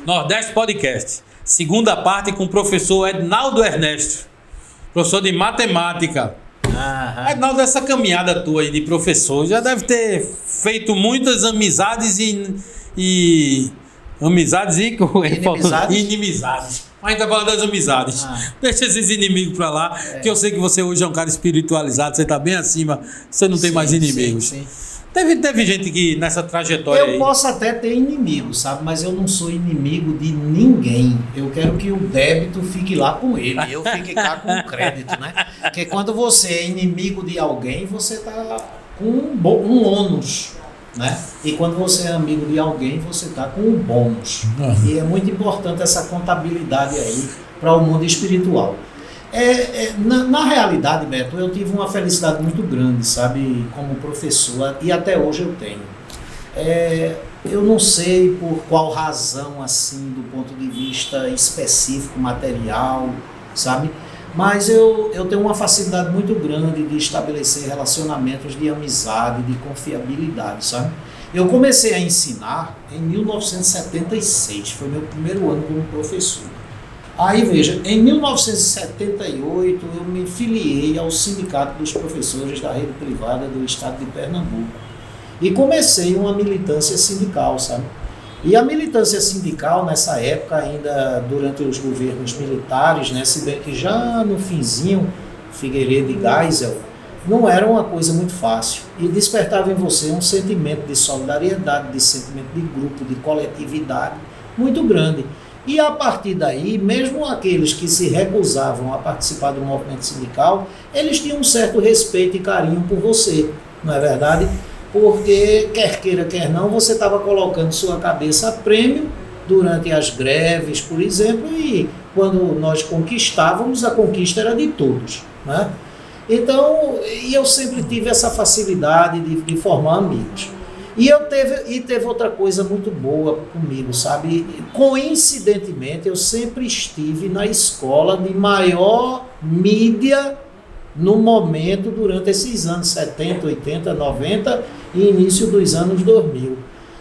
Nordeste Podcast, segunda parte com o professor Ednaldo Ernesto, professor de matemática. Ednaldo, essa caminhada tua aí de professor já deve ter feito muitas amizades e inimizades. A gente tá falando das amizades. Deixa esses inimigos pra lá, que eu sei que você hoje é um cara espiritualizado, você tá bem acima, você não tem mais inimigos. Sim. Teve gente que nessa trajetória eu posso até ter inimigos, sabe? Mas eu não sou inimigo de ninguém. Eu quero que o débito fique lá com ele, eu fique cá com o crédito, né? Porque quando você é inimigo de alguém, você tá com um ônus, né? E quando você é amigo de alguém, você tá com um bônus. E é muito importante essa contabilidade aí para o mundo espiritual. Na realidade, Beto, eu tive uma felicidade muito grande, sabe, como professor, e até hoje eu tenho. Eu não sei por qual razão, assim, do ponto de vista específico, material, sabe, mas eu tenho uma facilidade muito grande de estabelecer relacionamentos de amizade, de confiabilidade, sabe. Eu comecei a ensinar em 1976, foi meu primeiro ano como professor. Aí veja, em 1978 eu me filiei ao Sindicato dos Professores da Rede Privada do Estado de Pernambuco e comecei uma militância sindical, sabe? E a militância sindical nessa época, ainda durante os governos militares, né, se bem que já no finzinho, Figueiredo e Geisel, não era uma coisa muito fácil e despertava em você um sentimento de solidariedade, de sentimento de grupo, de coletividade muito grande. E a partir daí, mesmo aqueles que se recusavam a participar do movimento sindical, eles tinham um certo respeito e carinho por você, não é verdade? Porque, quer queira, quer não, você estava colocando sua cabeça a prêmio durante as greves, por exemplo, e quando nós conquistávamos, a conquista era de todos, né? Então, eu sempre tive essa facilidade de formar amigos. E teve outra coisa muito boa comigo, sabe? Coincidentemente, eu sempre estive na escola de maior mídia no momento durante esses anos 70, 80, 90 e início dos anos 2000.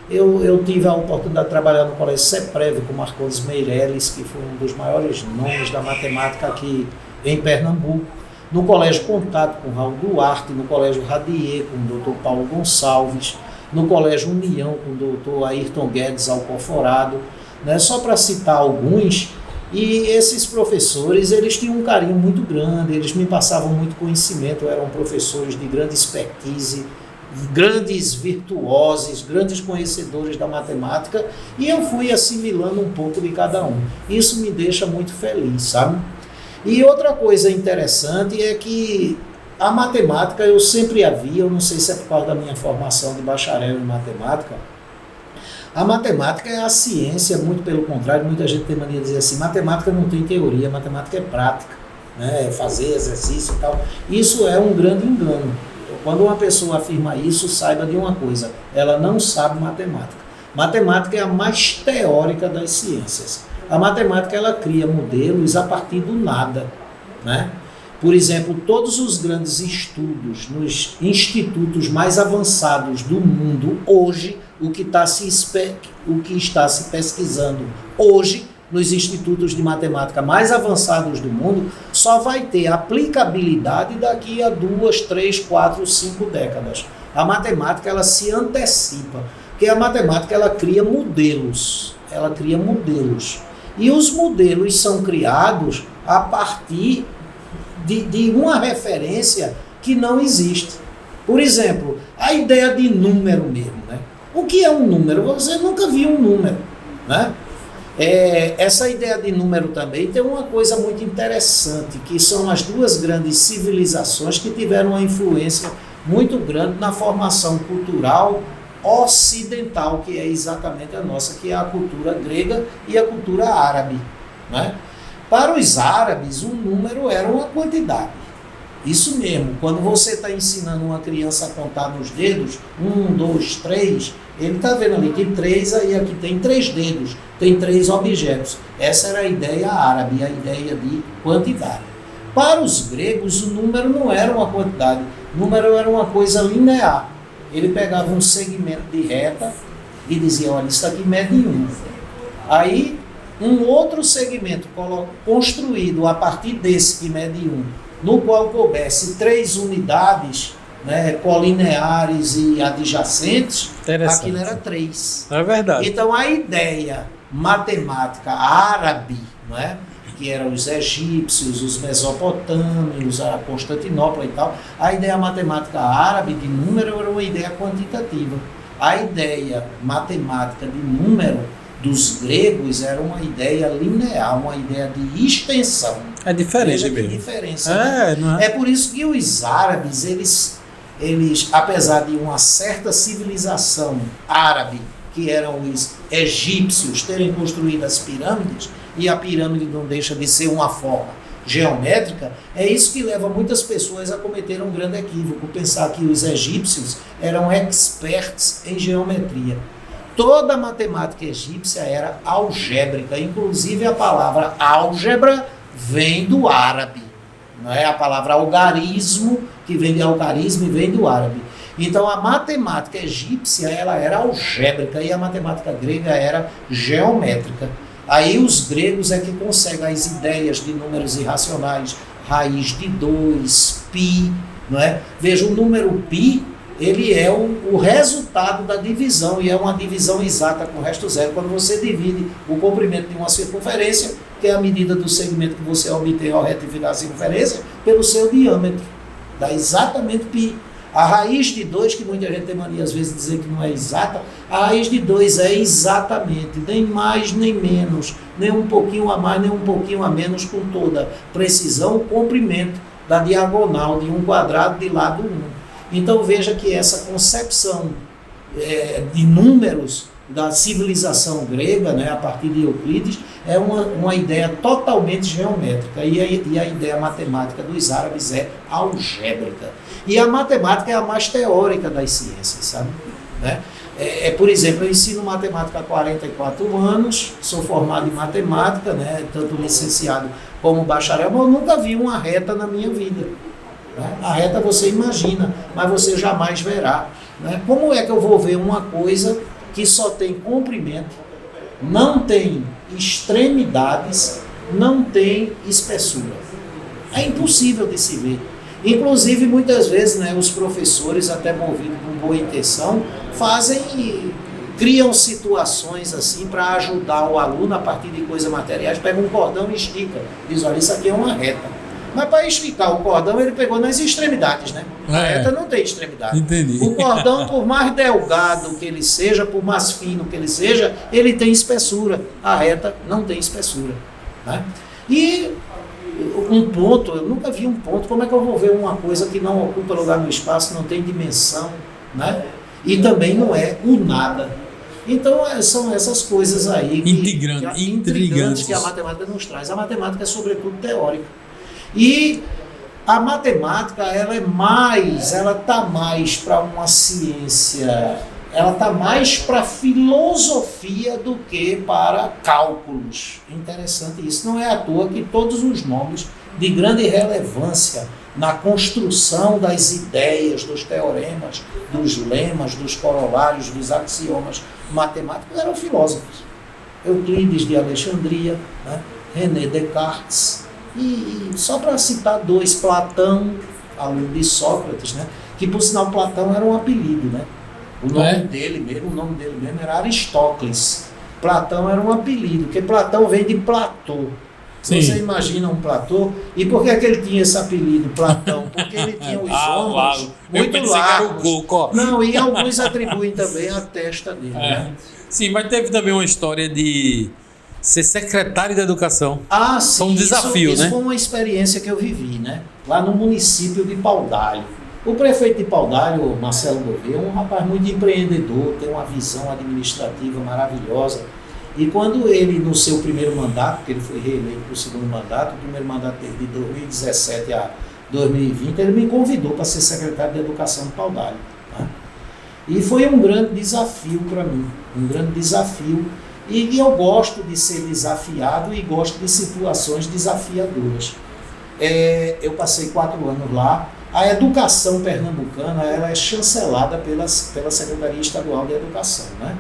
Eu tive a oportunidade de trabalhar no Colégio Seprev com Marcos Meirelles, que foi um dos maiores nomes da matemática aqui em Pernambuco. No Colégio Contato com Raul Duarte, no Colégio Radier com o Dr. Paulo Gonçalves, no Colégio União com o doutor Ayrton Guedes Alcoforado, né? Só para citar alguns. E esses professores, eles tinham um carinho muito grande, eles me passavam muito conhecimento, eram professores de grande expertise, grandes virtuosos, grandes conhecedores da matemática, e eu fui assimilando um pouco de cada um. Isso me deixa muito feliz, sabe? E outra coisa interessante é que a matemática eu sempre havia, eu não sei se é por causa da minha formação de bacharel em matemática, a matemática é a ciência, muito pelo contrário, muita gente tem mania de dizer assim, matemática não tem teoria, matemática é prática, né? É fazer exercício e tal. Isso é um grande engano. Quando uma pessoa afirma isso, saiba de uma coisa, ela não sabe matemática. Matemática é a mais teórica das ciências. A matemática ela cria modelos a partir do nada, né? Por exemplo, todos os grandes estudos nos institutos mais avançados do mundo hoje, o que está se pesquisando hoje nos institutos de matemática mais avançados do mundo, só vai ter aplicabilidade daqui a 2, 3, 4, 5 décadas. A matemática ela se antecipa, porque a matemática ela cria modelos, e os modelos são criados a partir de uma referência que não existe. Por exemplo, a ideia de número mesmo, né? O que é um número? Você nunca viu um número, né? Essa ideia de número também tem uma coisa muito interessante, que são as duas grandes civilizações que tiveram uma influência muito grande na formação cultural ocidental, que é exatamente a nossa, que é a cultura grega e a cultura árabe, né? Para os árabes, um número era uma quantidade. Isso mesmo, quando você está ensinando uma criança a contar nos dedos, 1, 2, 3, ele está vendo ali que 3, aí aqui tem 3 dedos, tem 3 objetos. Essa era a ideia árabe, a ideia de quantidade. Para os gregos, o número não era uma quantidade, o número era uma coisa linear. Ele pegava um segmento de reta e dizia, olha, isso aqui mede 1. Aí, um outro segmento construído a partir desse que mede 1, no qual coubesse 3 unidades, né, colineares e adjacentes, aquilo era 3. É verdade. Então, a ideia matemática árabe, não é? Que eram os egípcios, os mesopotâmios, a Constantinopla e tal, a ideia matemática árabe de número era uma ideia quantitativa. A ideia matemática de número dos gregos era uma ideia linear, uma ideia de extensão. É diferente Veja mesmo. que diferença, né? Não É por isso que os árabes, eles, apesar de uma certa civilização árabe, que eram os egípcios, terem construído as pirâmides, e a pirâmide não deixa de ser uma forma geométrica, é isso que leva muitas pessoas a cometer um grande equívoco, pensar que os egípcios eram experts em geometria. Toda a matemática egípcia era algébrica, inclusive a palavra álgebra vem do árabe, não é? A palavra algarismo, que vem de algarismo e vem do árabe. Então a matemática egípcia ela era algébrica e a matemática grega era geométrica. Aí os gregos é que conseguem as ideias de números irracionais, raiz de 2, pi, não é? Veja, o número pi, ele é o resultado da divisão, e é uma divisão exata com o resto zero. Quando você divide o comprimento de uma circunferência, que é a medida do segmento que você obtém ao retificar a circunferência, pelo seu diâmetro, dá exatamente pi. A raiz de 2, que muita gente tem mania às vezes de dizer que não é exata, a raiz de 2 é exatamente, nem mais nem menos, nem um pouquinho a mais, nem um pouquinho a menos, com toda precisão, o comprimento da diagonal de um quadrado de lado 1. Então veja que essa concepção de números da civilização grega, né, a partir de Euclides, é uma ideia totalmente geométrica, e a ideia matemática dos árabes é algébrica. E a matemática é a mais teórica das ciências, sabe? Né? Por exemplo, eu ensino matemática há 44 anos, sou formado em matemática, né, tanto licenciado como bacharel, mas eu nunca vi uma reta na minha vida. Né? A reta você imagina, mas você jamais verá. Né? Como é que eu vou ver uma coisa que só tem comprimento, não tem extremidades, não tem espessura? É impossível de se ver. Inclusive, muitas vezes, né, os professores, até movidos com boa intenção, criam situações assim para ajudar o aluno a partir de coisas materiais. Pega um cordão e estica. Diz, olha, isso aqui é uma reta. Mas para esticar o cordão, ele pegou nas extremidades, né? A reta não tem extremidade. Entendi. O cordão, por mais delgado que ele seja, por mais fino que ele seja, ele tem espessura. A reta não tem espessura. Né? E um ponto, eu nunca vi um ponto, como é que eu vou ver uma coisa que não ocupa lugar no espaço, não tem dimensão, né? E também não é o nada. Então são essas coisas aí intrigantes que a matemática nos traz. A matemática é sobretudo teórica. E a matemática, ela está mais para uma ciência, ela está mais para filosofia do que para cálculos. Interessante isso. Não é à toa que todos os nomes de grande relevância na construção das ideias, dos teoremas, dos lemas, dos corolários, dos axiomas matemáticos eram filósofos. Euclides de Alexandria, né? René Descartes, e só para citar dois, Platão, aluno de Sócrates, né? Que por sinal Platão era um apelido, né? O nome dele mesmo era Aristócles. Platão era um apelido, porque Platão vem de Platô. Sim. Você imagina um Platô? E por que é que ele tinha esse apelido, Platão? Porque ele tinha os ombros muito largos. Não, e alguns atribuem também a testa dele. Né? Sim, mas teve também uma história de ser secretário da educação. Ah, sim. Foi um desafio, isso né? Foi uma experiência que eu vivi, né? Lá no município de Paudalho. O prefeito de Paudalho, Marcelo Gouveia, é um rapaz muito empreendedor, tem uma visão administrativa maravilhosa. E quando ele, no seu primeiro mandato, porque ele foi reeleito para o segundo mandato, o primeiro mandato dele de 2017 a 2020, ele me convidou para ser secretário de Educação de Paudalho. Né? E foi um grande desafio para mim, um grande desafio. E eu gosto de ser desafiado e gosto de situações desafiadoras. Eu passei 4 anos lá. A educação pernambucana ela é chancelada pela Secretaria Estadual de Educação, né?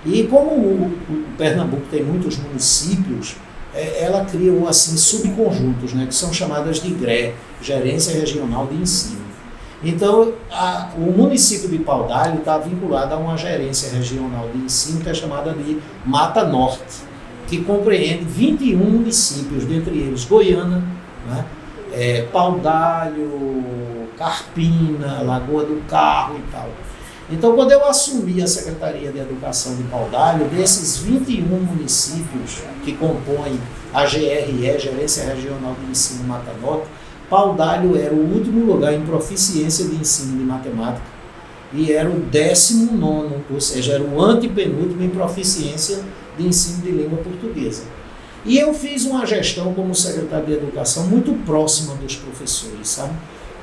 E como o Pernambuco tem muitos municípios, ela criou assim subconjuntos, né, que são chamadas de GRE, Gerência Regional de Ensino. Então, o município de Paudalho está vinculado a uma gerência regional de ensino que é chamada de Mata Norte, que compreende 21 municípios, dentre eles Goiânia, né, Paudalho, Carpina, Lagoa do Carro e tal. Então, quando eu assumi a Secretaria de Educação de Paudalho, desses 21 municípios que compõem a GRE, Gerência Regional de Ensino Mata Norte, Paudalho era o último lugar em proficiência de ensino de matemática e era o 19º, ou seja, era o antepenúltimo em proficiência de ensino de língua portuguesa. E eu fiz uma gestão como secretário de Educação muito próxima dos professores, sabe?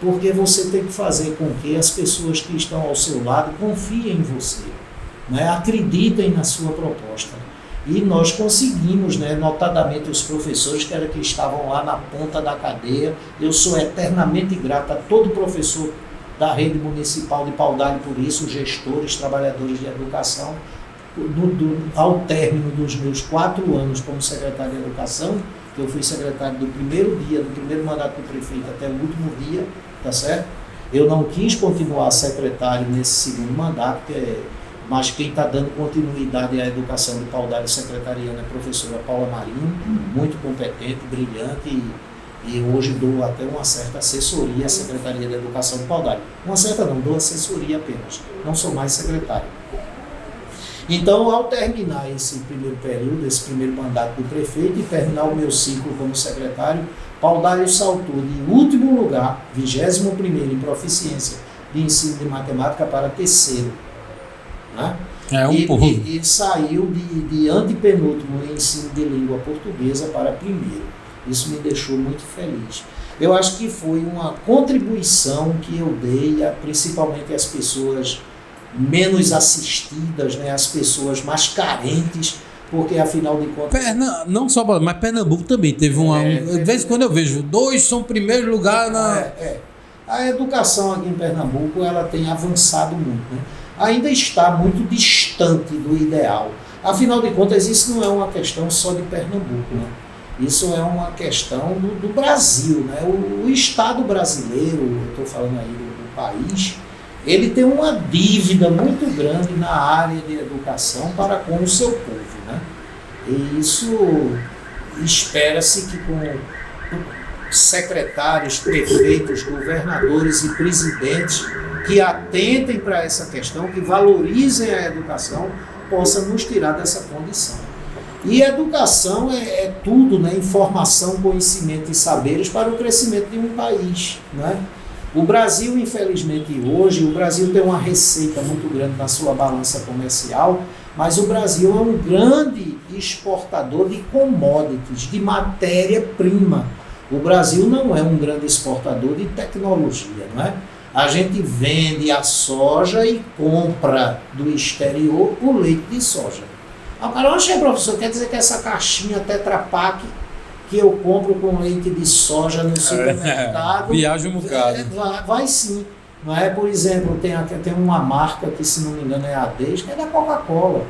Porque você tem que fazer com que as pessoas que estão ao seu lado confiem em você, né? Acreditem na sua proposta. E nós conseguimos, né, notadamente os professores que estavam lá na ponta da cadeia. Eu sou eternamente grato a todo professor da rede municipal de Paudalho por isso, gestores, trabalhadores de educação. Ao término dos meus 4 anos como secretário de Educação, eu fui secretário do primeiro dia, do primeiro mandato do prefeito até o último dia, tá certo? Eu não quis continuar secretário nesse segundo mandato, mas quem está dando continuidade à educação de Paudalho secretariana é a professora Paula Marinho, muito competente, brilhante, e hoje dou até uma certa assessoria à Secretaria de Educação de Paudalho. Uma certa não, dou assessoria apenas, não sou mais secretário. Então, ao terminar esse primeiro período, esse primeiro mandato do prefeito e terminar o meu ciclo como secretário, Paudalho saltou de último lugar, 21º em proficiência de ensino de matemática para terceiro. Né? E saiu de antepenúltimo em ensino de língua portuguesa para primeiro. Isso me deixou muito feliz. Eu acho que foi uma contribuição que eu dei, principalmente às pessoas menos assistidas, né, as pessoas mais carentes, porque afinal de contas... Não só, mas Pernambuco também teve de vez em quando eu vejo, 2 são primeiro lugar na... A educação aqui em Pernambuco, ela tem avançado muito, né? Ainda está muito distante do ideal. Afinal de contas, isso não é uma questão só de Pernambuco, né? Isso é uma questão do Brasil, né? O Estado brasileiro, eu estou falando aí do país, ele tem uma dívida muito grande na área de educação para com o seu povo, né? E isso espera-se que com secretários, prefeitos, governadores e presidentes que atentem para essa questão, que valorizem a educação, possa nos tirar dessa condição. E educação é tudo, né? Informação, conhecimento e saberes para o crescimento de um país, né? O Brasil, infelizmente, hoje, o Brasil tem uma receita muito grande na sua balança comercial, mas o Brasil é um grande exportador de commodities, de matéria-prima. O Brasil não é um grande exportador de tecnologia, não é? A gente vende a soja e compra do exterior o leite de soja. O cara, oxe, professor, quer dizer que essa caixinha Tetra Pak que eu compro com leite de soja no supermercado... Viaja um bocado. Vai sim. Não é? Por exemplo, tem uma marca que, se não me engano, é a Ades, que é da Coca-Cola.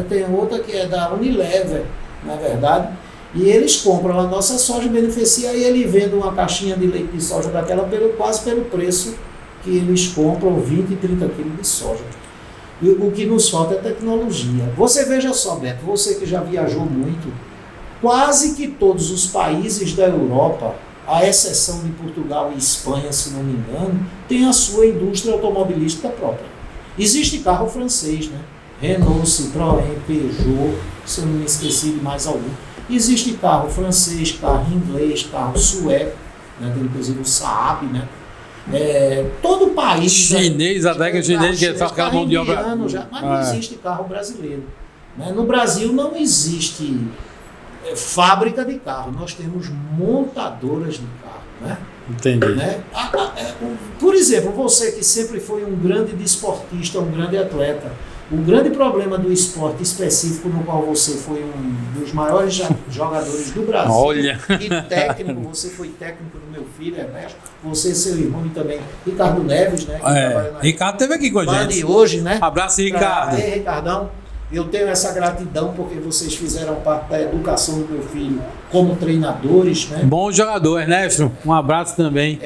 Tem outra que é da Unilever, não é verdade? E eles compram a nossa soja, beneficia, e ele vende uma caixinha de leite de soja daquela quase pelo preço que eles compram 20 e 30 quilos de soja. E o que nos falta é tecnologia. Você veja só, Beto, você que já viajou muito, quase que todos os países da Europa, à exceção de Portugal e Espanha, se não me engano, têm a sua indústria automobilística própria. Existe carro francês, né? Renault, Citroën, Peugeot, se eu não me esqueci de mais algum. Existe carro francês, carro inglês, carro sueco, né? Tem inclusive o Saab, né? Todo país... Chinês, até que o chinês que é só aquela mão de obra... Mas não existe carro brasileiro. Né? No Brasil não existe fábrica de carro, nós temos montadoras de carro. Né? Entendi. Né? Por exemplo, você que sempre foi um grande desportista, um grande atleta, o grande problema do esporte específico no qual você foi um dos maiores jogadores do Brasil, olha, e técnico, você foi técnico do meu filho, Ernesto, você, seu irmão e também Ricardo Neves, né? Ricardo esteve aqui com a gente. De hoje, né? Abraço, Ricardo. Ricardão. Eu tenho essa gratidão porque vocês fizeram parte da educação do meu filho como treinadores, né? Bom jogador, Ernesto. Um abraço também.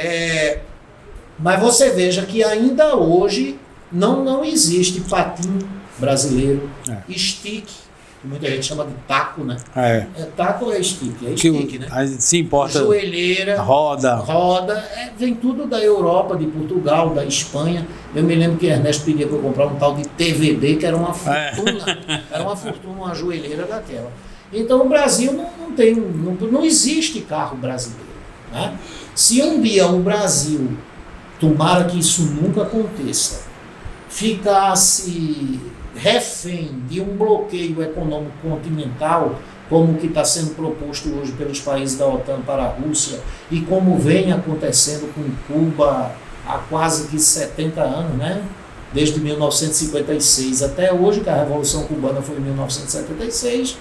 Mas você veja que ainda hoje não existe patinho brasileiro, stick, que muita gente chama de taco, né? Taco é stick, né? Se importa. Joelheira, roda, vem tudo da Europa, de Portugal, da Espanha. Eu me lembro que Ernesto pedia para eu comprar um tal de TVD, que era uma fortuna, uma joelheira daquela. Então o Brasil não existe carro brasileiro, né? Se um dia o Brasil, tomara que isso nunca aconteça, ficasse refém de um bloqueio econômico continental, como o que está sendo proposto hoje pelos países da OTAN para a Rússia, e como vem acontecendo com Cuba há quase que 70 anos, né? Desde 1956 até hoje, que a Revolução Cubana foi em 1976,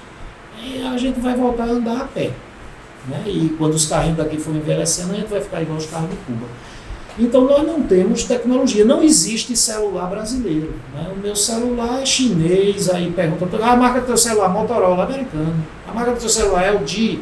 e a gente vai voltar a andar a pé, né? E quando os carrinhos daqui forem envelhecendo, a gente vai ficar igual os carros de Cuba. Então nós não temos tecnologia, não existe celular brasileiro, né? O meu celular é chinês, aí pergunta, a marca do teu celular, Motorola, americano, a marca do teu celular é LG,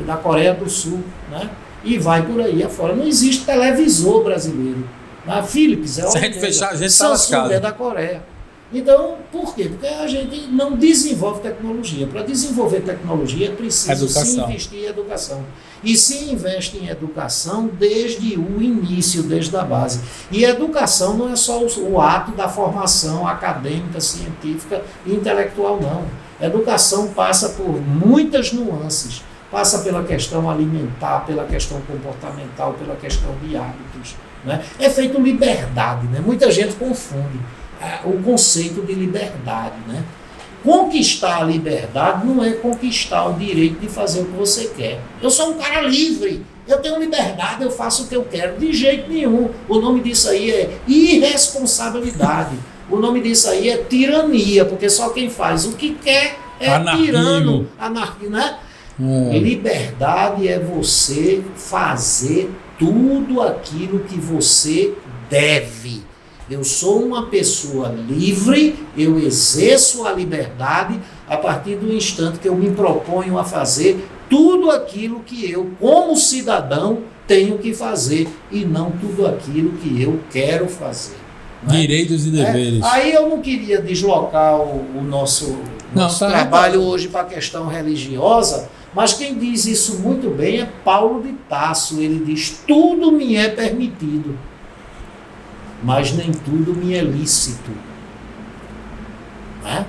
da Coreia do Sul, né? E vai por aí afora, não existe televisor brasileiro, a Philips é se a gente fechar, a gente Samsung é da Coreia. Então, por quê? Porque a gente não desenvolve tecnologia. Para desenvolver tecnologia é preciso se investir em educação. E se investe em educação desde o início, desde a base. E educação não é só o ato da formação acadêmica, científica e intelectual, não. Educação passa por muitas nuances. Passa pela questão alimentar, pela questão comportamental, pela questão de hábitos, né? É feito liberdade, né? Muita gente confunde o conceito de liberdade, né? Conquistar a liberdade não é conquistar o direito de fazer o que você quer. Eu sou um cara livre, eu tenho liberdade, eu faço o que eu quero. De jeito nenhum. O nome disso aí é irresponsabilidade. O nome disso aí é tirania, porque só quem faz o que quer é tirano. Anarquia, né? Liberdade é você fazer tudo aquilo que você deve. Eu sou uma pessoa livre, eu exerço a liberdade a partir do instante que eu me proponho a fazer tudo aquilo que eu, como cidadão, tenho que fazer e não tudo aquilo que eu quero fazer. Né? Direitos e deveres. Aí eu não queria deslocar o nosso trabalho hoje para a questão religiosa, mas quem diz isso muito bem é Paulo de Tarso. Ele diz, tudo me é permitido, mas nem tudo me é lícito. Né?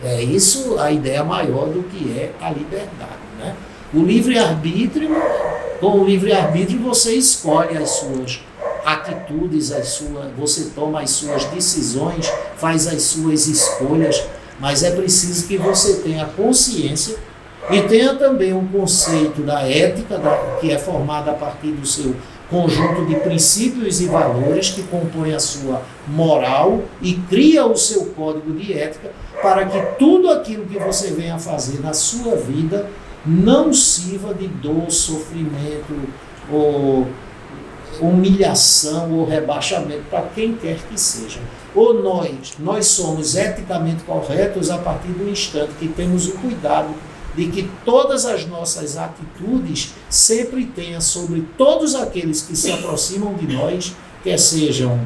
É isso a ideia maior do que é a liberdade. Né? O livre-arbítrio, com o livre-arbítrio você escolhe as suas atitudes, você toma as suas decisões, faz as suas escolhas, mas é preciso que você tenha consciência e tenha também um conceito da ética, que é formado a partir do seu conjunto de princípios e valores que compõe a sua moral e cria o seu código de ética para que tudo aquilo que você venha a fazer na sua vida não sirva de dor, sofrimento, ou humilhação ou rebaixamento para quem quer que seja. Ou nós somos eticamente corretos a partir do instante que temos o cuidado de que todas as nossas atitudes sempre tenham sobre todos aqueles que se aproximam de nós, quer sejam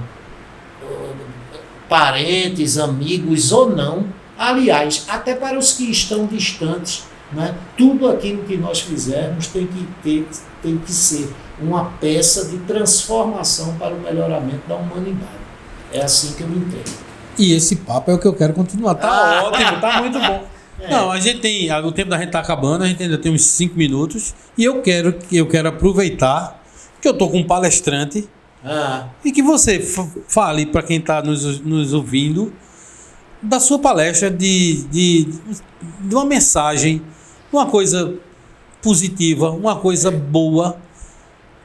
parentes, amigos ou não, aliás, até para os que estão distantes, né? Tudo aquilo que nós fizermos tem que ser uma peça de transformação para o melhoramento da humanidade. É assim que eu entendo. E esse papo é o que eu quero continuar. Tá ótimo, tá muito bom. Não, a gente tem. O tempo da gente tá acabando, a gente ainda tem uns 5 minutos. E eu quero aproveitar que eu tô com um palestrante e que você fale para quem está nos ouvindo da sua palestra de uma mensagem, uma coisa positiva, uma coisa boa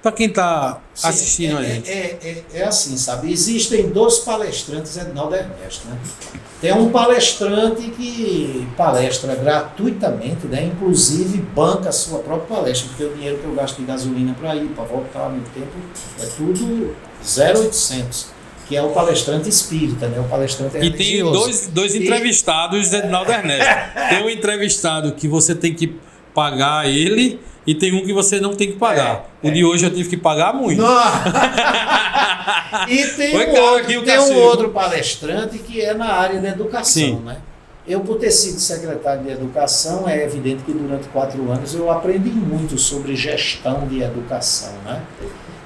para quem está assistindo a gente. É assim, sabe? Existem 2 palestrantes, Edinaldo Ernesto, né? Tem um palestrante que palestra gratuitamente, né? Inclusive banca a sua própria palestra, porque o dinheiro que eu gasto de gasolina para ir, para voltar, meu tempo, é tudo 0,800. que é o palestrante espírita, né? O palestrante E tem dois entrevistados de Edinaldo Ernesto. Tem um entrevistado que você tem que pagar ele e tem um que você não tem que pagar. O de hoje eu tive que pagar muito. E tem um outro palestrante que é na área da educação, né? Eu, por ter sido secretário de Educação, é evidente que durante 4 anos eu aprendi muito sobre gestão de educação, né?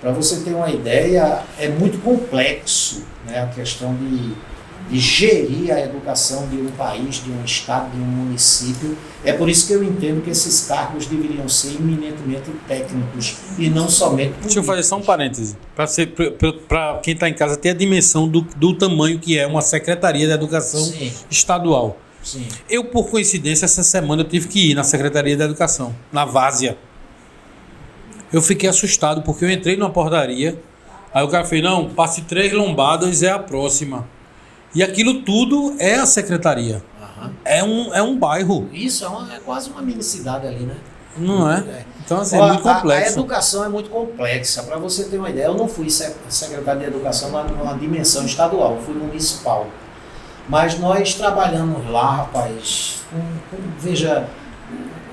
Para você ter uma ideia, é muito complexo, né, a questão de gerir a educação de um país, de um estado, de um município. É por isso que eu entendo que esses cargos deveriam ser eminentemente técnicos e não somente políticos. Deixa eu fazer só um parêntese, para quem está em casa ter a dimensão do tamanho que é uma Secretaria de Educação estadual. Sim. Eu, por coincidência, essa semana eu tive que ir na Secretaria de Educação, na Várzea. Eu fiquei assustado porque eu entrei numa portaria, aí o cara fez, não, passe 3 lombadas, é a próxima. E aquilo tudo é a secretaria. É um bairro. Isso, é quase uma mini-cidade ali, né? Não é? Então, assim, é muito complexo. A educação é muito complexa. Para você ter uma ideia, eu não fui secretário de Educação numa dimensão estadual, eu fui municipal. Mas nós trabalhamos lá, rapaz, veja,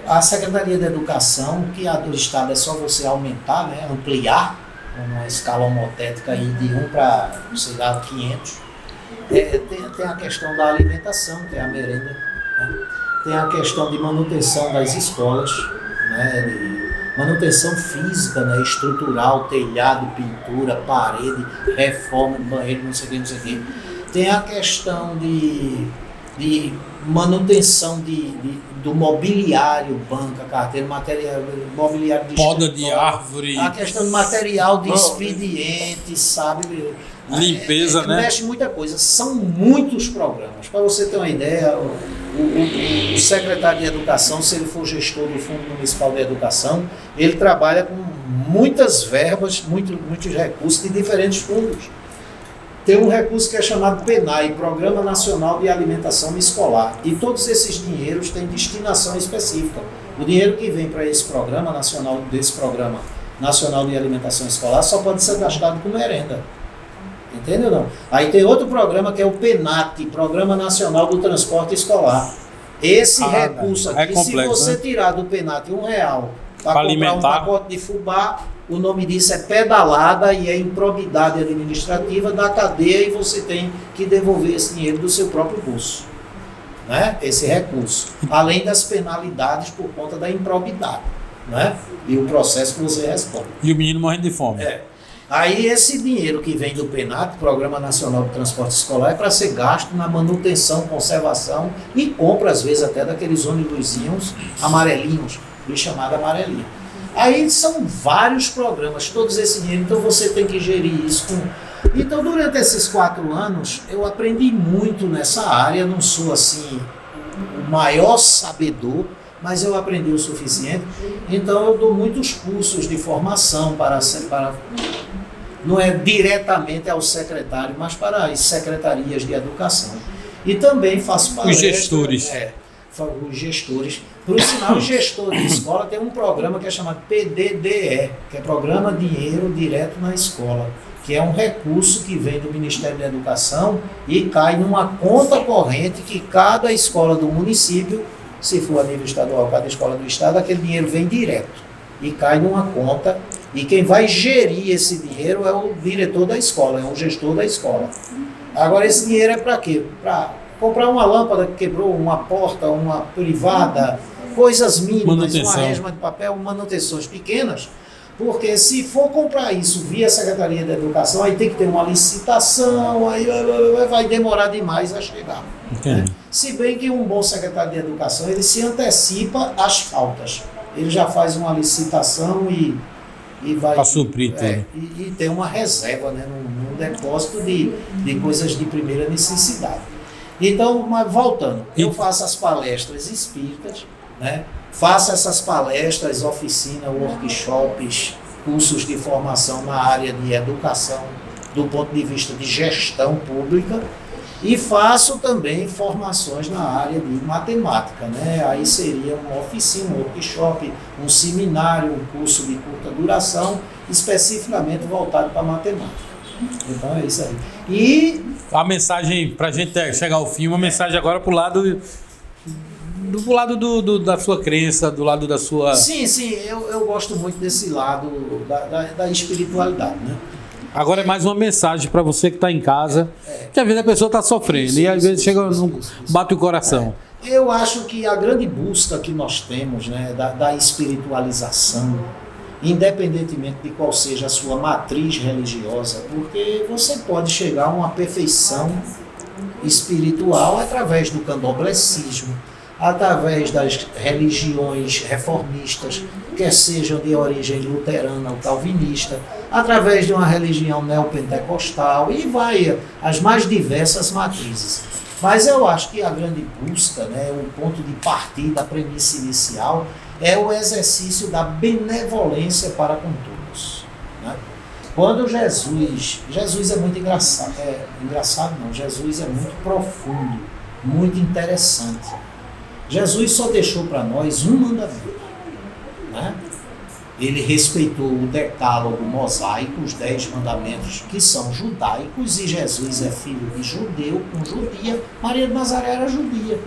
a Secretaria de Educação, que a do Estado é só você aumentar, né, ampliar, uma escala homotética aí de 1 para, sei lá, 500. Tem a questão da alimentação, tem a merenda, né? Tem a questão de manutenção das escolas, né, de manutenção física, né, estrutural, telhado, pintura, parede, reforma de banheiro, não sei o que. Tem a questão de manutenção do mobiliário, banca, carteira, material, mobiliário de poda de árvore. A questão de material de expediente, sabe? Limpeza, né? Mexe muita coisa. São muitos programas. Para você ter uma ideia, o secretário de Educação, se ele for gestor do Fundo Municipal de Educação, ele trabalha com muitas verbas, muitos recursos de diferentes fundos. Tem um recurso que é chamado PNAE, Programa Nacional de Alimentação Escolar. E todos esses dinheiros têm destinação específica. O dinheiro que vem para esse programa nacional, de Alimentação Escolar, só pode ser gastado com merenda. Entende ou não? Aí tem outro programa que é o PENAT, Programa Nacional do Transporte Escolar. Esse recurso aqui, complexo, se você tirar do PENAT R$1 para comprar um pacote de fubá, o nome disso é pedalada e é improbidade administrativa da cadeia e você tem que devolver esse dinheiro do seu próprio bolso, né? Esse recurso. Além das penalidades por conta da improbidade, né? E o processo que você responde. E o menino morrendo de fome. Aí esse dinheiro que vem do PENAT, Programa Nacional de Transporte Escolar, é para ser gasto na manutenção, conservação e compra, às vezes, até daqueles ônibusinhos amarelinhos, luz chamado amarelinho. Aí são vários programas, todos esse dinheiro, então você tem que gerir isso. Então, durante esses 4 anos, eu aprendi muito nessa área, não sou assim o maior sabedor, mas eu aprendi o suficiente. Então, eu dou muitos cursos de formação para não é diretamente ao secretário, mas para as secretarias de educação. E também faço palestras. Os gestores. Os gestores. Por sinal, o gestor de escola tem um programa que é chamado PDDE, que é Programa Dinheiro Direto na Escola, que é um recurso que vem do Ministério da Educação e cai numa conta corrente que cada escola do município, se for a nível estadual, cada escola do estado, aquele dinheiro vem direto e cai numa conta. E quem vai gerir esse dinheiro é o diretor da escola, é o gestor da escola. Agora, esse dinheiro é para quê? Para comprar uma lâmpada que quebrou, uma porta, uma privada, coisas mínimas, uma resma de papel, manutenções pequenas, porque se for comprar isso via Secretaria da Educação, aí tem que ter uma licitação, aí vai demorar demais a chegar. Né? Se bem que um bom secretário de Educação, ele se antecipa às faltas. Ele já faz uma licitação e vai para suprir tudo. E tem uma reserva, né, num depósito de coisas de primeira necessidade. Então, mas voltando, eu faço as palestras espíritas, né, faço essas palestras, oficinas, workshops, cursos de formação na área de educação, do ponto de vista de gestão pública, e faço também formações na área de matemática, né? Aí seria uma oficina, um workshop, um seminário, um curso de curta duração, especificamente voltado para matemática. Então é isso aí. E a mensagem, pra gente chegar ao fim, uma mensagem agora pro lado da sua crença, do lado da sua... Sim, eu gosto muito desse lado da espiritualidade, né? Agora é mais uma mensagem para você que está em casa, que às vezes a pessoa está sofrendo, e às vezes bate o coração. Eu acho que a grande busca que nós temos, né, da espiritualização, independentemente de qual seja a sua matriz religiosa, porque você pode chegar a uma perfeição espiritual através do candomblecismo, através das religiões reformistas, quer sejam de origem luterana ou calvinista, através de uma religião neopentecostal, e vai as mais diversas matrizes. Mas eu acho que a grande busca, né, o ponto de partida, a premissa inicial, é o exercício da benevolência para com todos, né? Quando Jesus é muito engraçado, Jesus é muito profundo, muito interessante. Jesus só deixou para nós um mandamento, né? Ele respeitou o decálogo mosaico, os 10 mandamentos que são judaicos, e Jesus é filho de judeu com judia. Maria de Nazaré era judia,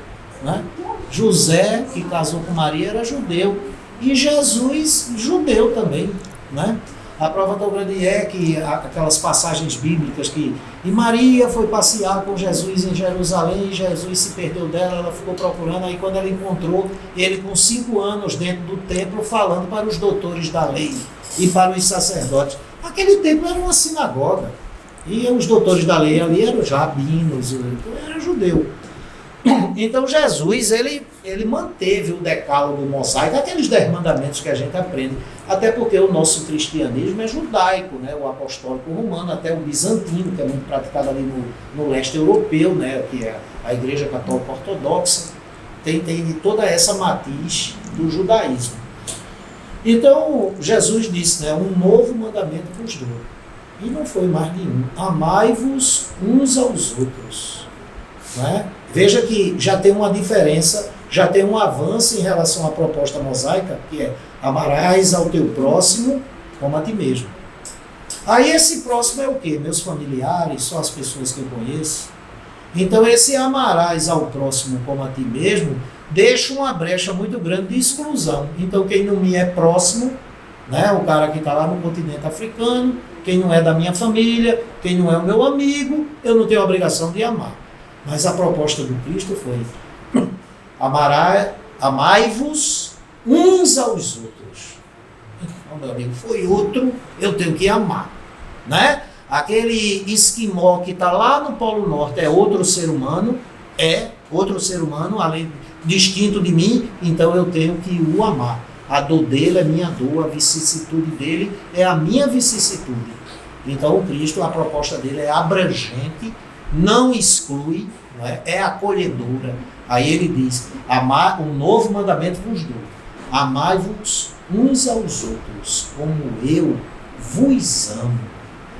né? José, que casou com Maria, era judeu, e Jesus, judeu também, né? A prova tão grande é que aquelas passagens bíblicas que... E Maria foi passear com Jesus em Jerusalém, e Jesus se perdeu dela, ela ficou procurando, aí quando ela encontrou ele com 5 anos dentro do templo, falando para os doutores da lei e para os sacerdotes. Aquele templo era uma sinagoga, e os doutores da lei ali eram rabinos, era judeu. Então Jesus, ele manteve o decálogo mosaico, aqueles 10 mandamentos que a gente aprende, até porque o nosso cristianismo é judaico, né? O apostólico romano, até o bizantino, que é muito praticado ali no leste europeu, né? Que é a Igreja Católica Ortodoxa, tem toda essa matiz do judaísmo. Então Jesus disse, né? Um novo mandamento vos dou, e não foi mais nenhum: amai-vos uns aos outros, né? Veja que já tem uma diferença, já tem um avanço em relação à proposta mosaica, que é: amarás ao teu próximo como a ti mesmo. Aí esse próximo é o quê? Meus familiares, só as pessoas que eu conheço. Então esse amarás ao próximo como a ti mesmo deixa uma brecha muito grande de exclusão. Então quem não me é próximo, né, o cara que está lá no continente africano, quem não é da minha família, quem não é o meu amigo, eu não tenho a obrigação de amar. Mas a proposta do Cristo foi: amai-vos uns aos outros. Então, meu amigo, foi outro, eu tenho que amar, né? Aquele esquimó que está lá no Polo Norte é outro ser humano, além distinto de mim, então eu tenho que o amar. A dor dele é minha dor, a vicissitude dele é a minha vicissitude. Então o Cristo, a proposta dele é abrangente, não exclui, não é acolhedora. Aí ele diz: um novo mandamento vos dou: amai-vos uns aos outros, como eu vos amo.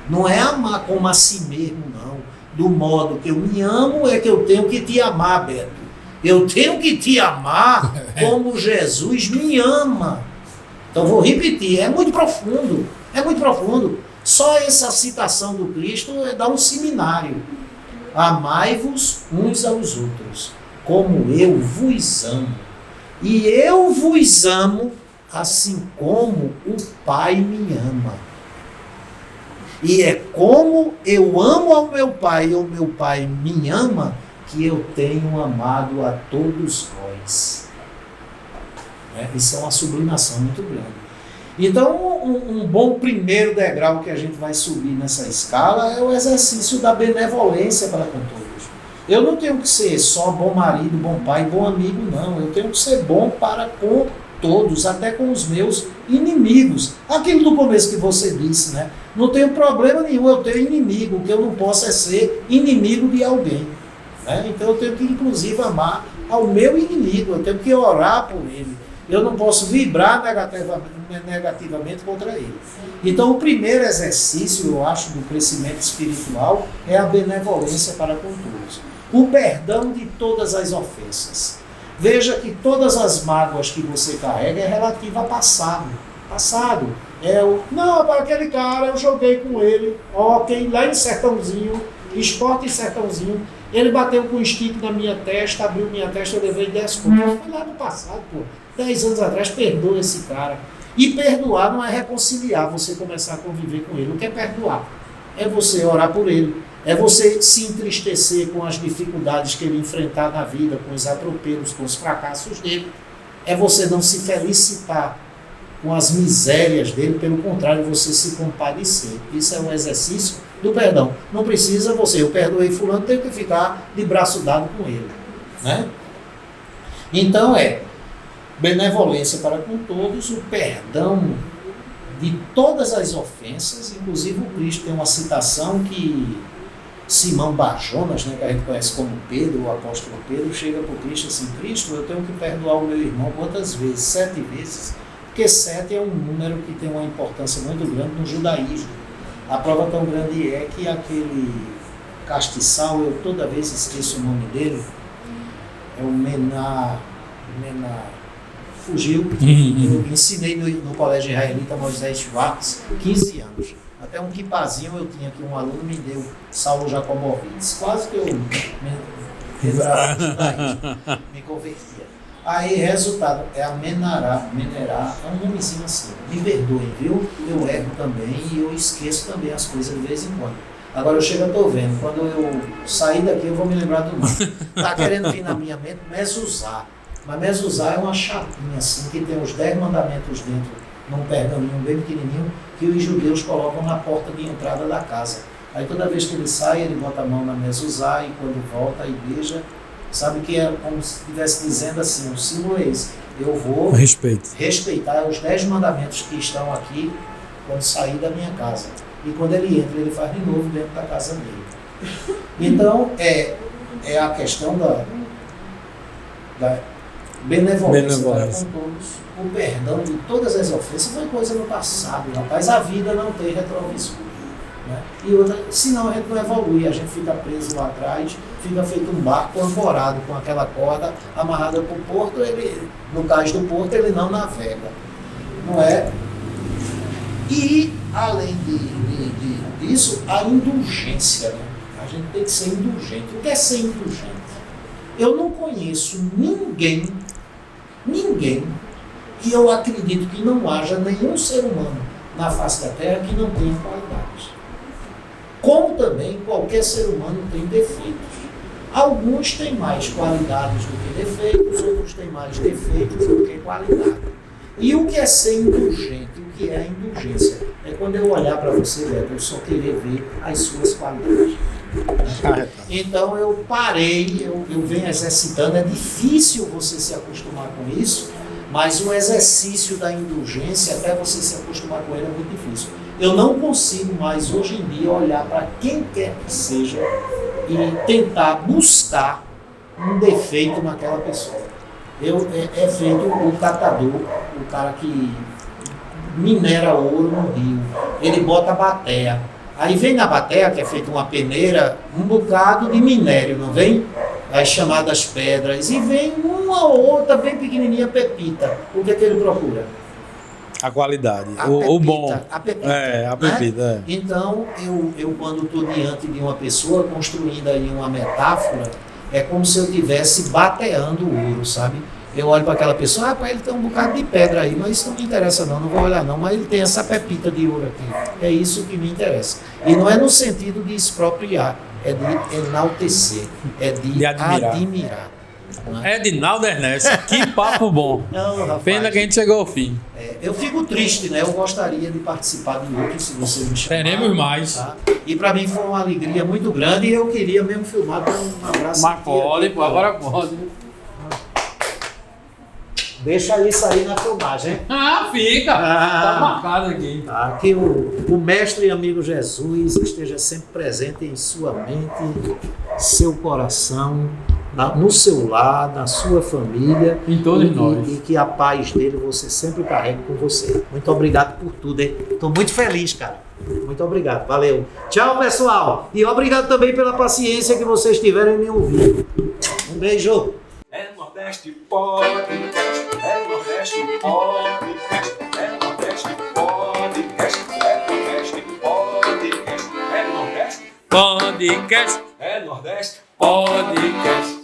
Não é amar como a si mesmo, não. Do modo que eu me amo é que eu tenho que te amar, Beto. Eu tenho que te amar como Jesus me ama. Então vou repetir, é muito profundo, Só essa citação do Cristo dá um seminário. Amai-vos uns aos outros, como eu vos amo. E eu vos amo assim como o Pai me ama. E é como eu amo ao meu Pai e o meu Pai me ama, que eu tenho amado a todos vós. Isso é uma sublimação muito grande. Então, um bom primeiro degrau que a gente vai subir nessa escala é o exercício da benevolência para com todos. Eu não tenho que ser só bom marido, bom pai, bom amigo, não. Eu tenho que ser bom para com todos, até com os meus inimigos. Aquilo do começo que você disse, né? Não tenho problema nenhum eu ter inimigo, o que eu não posso é ser inimigo de alguém, né? Então eu tenho que, inclusive, amar ao meu inimigo, eu tenho que orar por ele. Eu não posso vibrar negativamente contra ele. Então, o primeiro exercício, eu acho, do crescimento espiritual é a benevolência para com todos. O perdão de todas as ofensas. Veja que todas as mágoas que você carrega é relativa a passado. Passado. Não, rapaz, aquele cara, eu joguei com ele, hóquei, lá em Sertãozinho, Esporte em Sertãozinho, ele bateu com o stick na minha testa, abriu minha testa, eu levei 10 pontos. Foi lá no passado, pô, 10 anos atrás, perdoa esse cara. E perdoar não é reconciliar, você começar a conviver com ele. O que é perdoar? É você orar por ele, é você se entristecer com as dificuldades que ele enfrentar na vida, com os atropelos, com os fracassos dele. É você não se felicitar com as misérias dele, pelo contrário, você se compadecer. Isso é um exercício do perdão. Não precisa você, eu perdoei fulano, tenho que ficar de braço dado com ele. Né? Então benevolência para com todos, o perdão de todas as ofensas, inclusive o Cristo tem uma citação que Simão Barjonas, né, que a gente conhece como Pedro, o apóstolo Pedro, chega para o Cristo assim: Cristo, eu tenho que perdoar o meu irmão quantas vezes? 7 vezes. Porque 7 é um número que tem uma importância muito grande no judaísmo. A prova tão grande é que aquele castiçal, eu toda vez esqueço o nome dele, é o Mená, fugiu. Eu ensinei no colégio israelita Moisés Schwartz, 15 anos. Até um quipazinho eu tinha aqui, um aluno me deu, Saulo Jacobowitz. Quase que eu me convertia. Aí, resultado, é a Menerá, é um nomezinho assim. Me perdoem, viu? Eu erro também e eu esqueço também as coisas de vez em quando. Agora eu chego, eu tô vendo, quando eu sair daqui eu vou me lembrar do nome. Tá querendo vir na minha mente Mezuzá. Mas Mezuzá é uma chapinha assim, que tem os 10 mandamentos dentro, num pergaminho bem pequenininho, que os judeus colocam na porta de entrada da casa. Aí toda vez que ele sai, ele bota a mão na Mezuzá e quando volta a igreja, sabe que é como se estivesse dizendo assim, o símbolo é esse: eu vou respeitar os 10 mandamentos que estão aqui quando sair da minha casa. E quando ele entra, ele faz de novo dentro da casa dele. Então, é a questão da benevolência para com todos, o perdão de todas as ofensas. Foi coisa no passado, rapaz. A vida não tem retrovisor. Né? E outra, senão a gente não evolui, a gente fica preso lá atrás, fica feito um barco ancorado com aquela corda amarrada para o porto, no cais do porto ele não navega, não é? E além disso, a indulgência, né? A gente tem que ser indulgente. O que é ser indulgente? Eu não conheço ninguém, e eu acredito que não haja nenhum ser humano na face da Terra que não tenha qualidades. Como também qualquer ser humano tem defeitos. Alguns têm mais qualidades do que defeitos, outros têm mais defeitos do que qualidade. E o que é ser indulgente? O que é a indulgência? É quando eu olhar para você, Beto, eu só querer ver as suas qualidades. Então eu parei, eu venho exercitando. É difícil você se acostumar com isso, mas o exercício da indulgência, até você se acostumar com ele, é muito difícil. Eu não consigo mais, hoje em dia, olhar para quem quer que seja e tentar buscar um defeito naquela pessoa. É feito o catador, o cara que minera ouro no rio. Ele bota a bateia. Aí vem na bateia, que é feita uma peneira, um bocado de minério, não vem? As chamadas pedras. E vem uma ou outra bem pequenininha pepita. O que é que ele procura? A qualidade, o bom. A pepita. A pepita. Né? Então, eu quando estou diante de uma pessoa, construindo aí uma metáfora, é como se eu estivesse bateando o ouro, sabe? Eu olho para aquela pessoa, rapaz, ele tem um bocado de pedra aí, mas isso não me interessa não vou olhar não, mas ele tem essa pepita de ouro aqui. É isso que me interessa. E não é no sentido de expropriar, é de enaltecer, é de admirar. Né? Edinaldo Ernesto, que papo bom. Não, rapaz, pena que a gente chegou ao fim. Eu fico triste, né? Eu gostaria de participar de outro, se você me chamar. Teremos mais. Tá? E para mim foi uma alegria muito grande e eu queria mesmo filmar, dar um abraço. Mas pode, agora pode. Deixa isso aí na filmagem, hein? Fica! Tá marcado aqui. Tá, que o mestre e amigo Jesus esteja sempre presente em sua mente, seu coração, no seu lar, na sua família. Em todos nós. E que a paz dele você sempre carregue com você. Muito obrigado por tudo, hein? Estou muito feliz, cara. Muito obrigado, valeu. Tchau, pessoal. E obrigado também pela paciência que vocês tiveram em me ouvir. Um beijo. É Nordeste Podcast, é Nordeste Podcast, é Nordeste Podcast. Podcast. É Nordeste. Podcast.